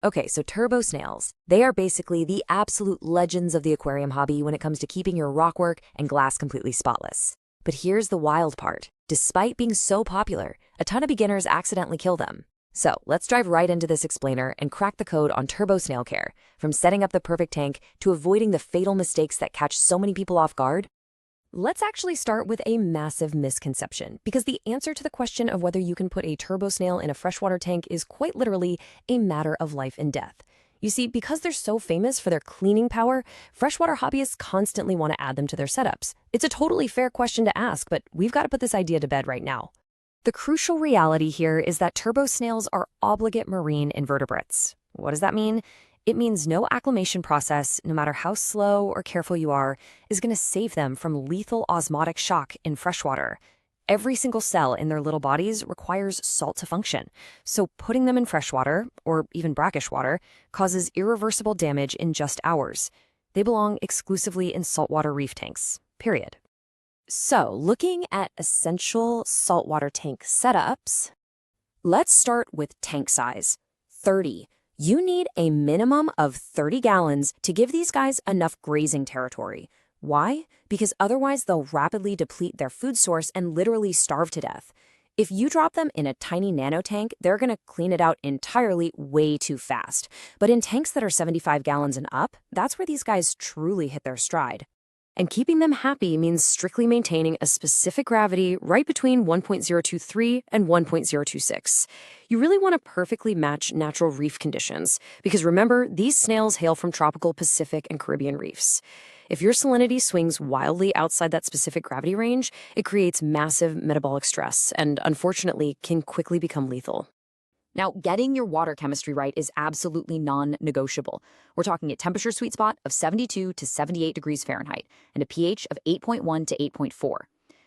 Okay, so turbo snails. They are basically the absolute legends of the aquarium hobby when it comes to keeping your rockwork and glass completely spotless. But here's the wild part. Despite being so popular, a ton of beginners accidentally kill them. So let's dive right into this explainer and crack the code on turbo snail care, from setting up the perfect tank to avoiding the fatal mistakes that catch so many people off guard. Let's actually start with a massive misconception, because the answer to the question of whether you can put a turbo snail in a freshwater tank is quite literally a matter of life and death. You see, because they're so famous for their cleaning power, freshwater hobbyists constantly want to add them to their setups. It's a totally fair question to ask, but we've got to put this idea to bed right now. The crucial reality here is that turbo snails are obligate marine invertebrates. What does that mean? It means no acclimation process, no matter how slow or careful you are, is going to save them from lethal osmotic shock in freshwater. Every single cell in their little bodies requires salt to function, so putting them in freshwater, or even brackish water, causes irreversible damage in just hours. They belong exclusively in saltwater reef tanks, period. So, looking at essential saltwater tank setups, let's start with tank size, 30. You need a minimum of 30 gallons to give these guys enough grazing territory. Why? Because otherwise they'll rapidly deplete their food source and literally starve to death. If you drop them in a tiny nano tank, they're going to clean it out entirely way too fast. But in tanks that are 75 gallons and up, that's where these guys truly hit their stride. And keeping them happy means strictly maintaining a specific gravity right between 1.023 and 1.026. You really want to perfectly match natural reef conditions, because remember, these snails hail from tropical Pacific and Caribbean reefs. If your salinity swings wildly outside that specific gravity range, it creates massive metabolic stress and, unfortunately, can quickly become lethal. Now, getting your water chemistry right is absolutely non-negotiable. We're talking a temperature sweet spot of 72 to 78 degrees Fahrenheit and a pH of 8.1 to 8.4.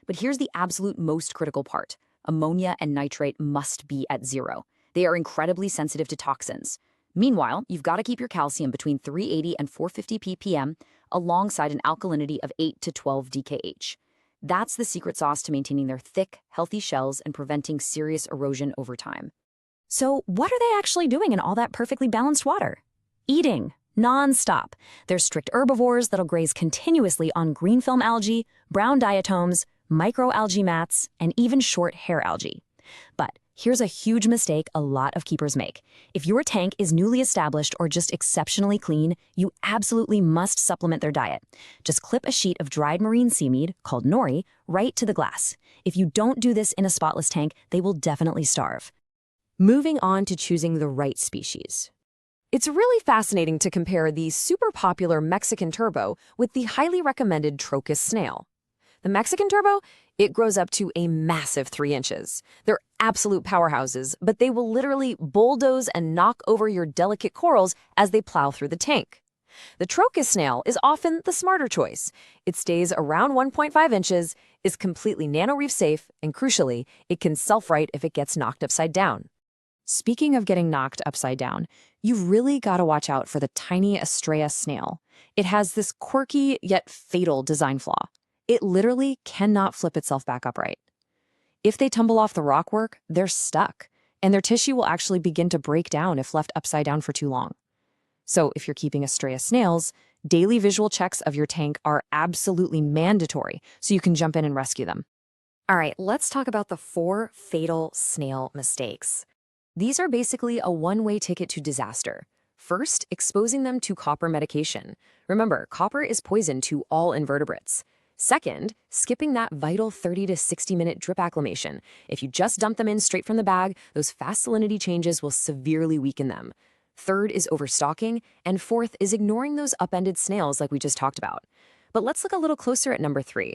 But here's the absolute most critical part. Ammonia and nitrate must be at 0. They are incredibly sensitive to toxins. Meanwhile, you've got to keep your calcium between 380 and 450 ppm alongside an alkalinity of 8 to 12 DKH. That's the secret sauce to maintaining their thick, healthy shells and preventing serious erosion over time. So what are they actually doing in all that perfectly balanced water? Eating, non-stop. They're strict herbivores that'll graze continuously on green film algae, brown diatoms, microalgae mats, and even short hair algae. But here's a huge mistake a lot of keepers make. If your tank is newly established or just exceptionally clean, you absolutely must supplement their diet. Just clip a sheet of dried marine seaweed, called nori, right to the glass. If you don't do this in a spotless tank, they will definitely starve. Moving on to choosing the right species. It's really fascinating to compare the super popular Mexican turbo with the highly recommended Trochus snail. The Mexican turbo, it grows up to a massive 3 inches. They're absolute powerhouses, but they will literally bulldoze and knock over your delicate corals as they plow through the tank. The Trochus snail is often the smarter choice. It stays around 1.5 inches, is completely nano-reef safe, and crucially, it can self-right if it gets knocked upside down. Speaking of getting knocked upside down, you've really got to watch out for the tiny Astrea snail. It has this quirky yet fatal design flaw. It literally cannot flip itself back upright. If they tumble off the rockwork, they're stuck, and their tissue will actually begin to break down if left upside down for too long. So if you're keeping Astrea snails, daily visual checks of your tank are absolutely mandatory so you can jump in and rescue them. All right, let's talk about the 4 fatal snail mistakes. These are basically a one-way ticket to disaster. First, exposing them to copper medication. Remember, copper is poison to all invertebrates. Second, skipping that vital 30 to 60-minute drip acclimation. If you just dump them in straight from the bag, those fast salinity changes will severely weaken them. Third is overstocking, and fourth is ignoring those upended snails like we just talked about. But let's look a little closer at number 3,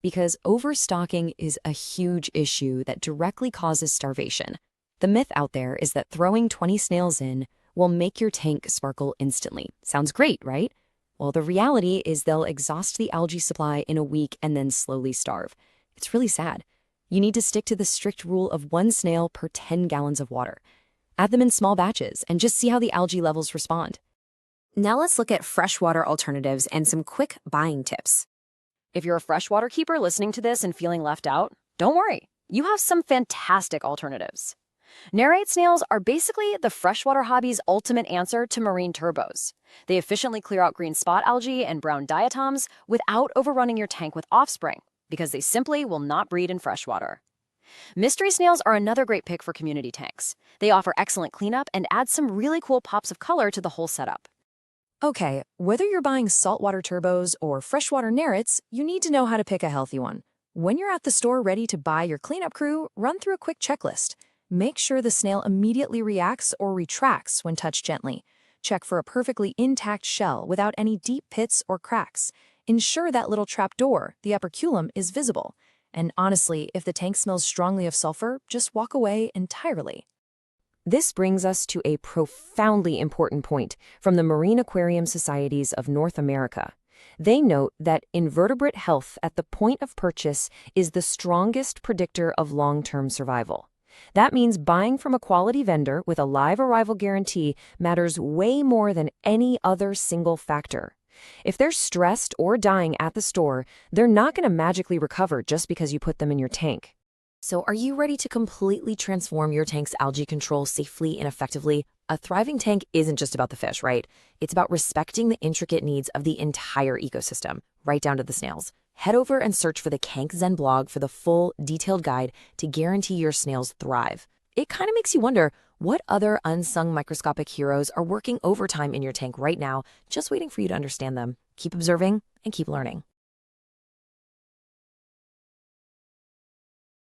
because overstocking is a huge issue that directly causes starvation. The myth out there is that throwing 20 snails in will make your tank sparkle instantly. Sounds great, right? Well, the reality is they'll exhaust the algae supply in a week and then slowly starve. It's really sad. You need to stick to the strict rule of 1 snail per 10 gallons of water. Add them in small batches and just see how the algae levels respond. Now let's look at freshwater alternatives and some quick buying tips. If you're a freshwater keeper listening to this and feeling left out, don't worry. You have some fantastic alternatives. Narrate snails are basically the freshwater hobby's ultimate answer to marine turbos. They efficiently clear out green spot algae and brown diatoms without overrunning your tank with offspring, because they simply will not breed in freshwater. Mystery snails are another great pick for community tanks. They offer excellent cleanup and add some really cool pops of color to the whole setup. Okay, whether you're buying saltwater turbos or freshwater nerits, you need to know how to pick a healthy one. When you're at the store ready to buy your cleanup crew, run through a quick checklist. Make sure the snail immediately reacts or retracts when touched gently. Check for a perfectly intact shell without any deep pits or cracks. Ensure that little trap door, the operculum, is visible. And honestly, if the tank smells strongly of sulfur, just walk away entirely. This brings us to a profoundly important point from the Marine Aquarium Societies of North America. They note that invertebrate health at the point of purchase is the strongest predictor of long-term survival. That means buying from a quality vendor with a live arrival guarantee matters way more than any other single factor. If they're stressed or dying at the store, they're not going to magically recover just because you put them in your tank. So are you ready to completely transform your tank's algae control safely and effectively? A thriving tank isn't just about the fish, right? It's about respecting the intricate needs of the entire ecosystem, right down to the snails. Head over and search for the TankZen blog for the full, detailed guide to guarantee your snails thrive. It kind of makes you wonder, what other unsung microscopic heroes are working overtime in your tank right now, just waiting for you to understand them? Keep observing and keep learning.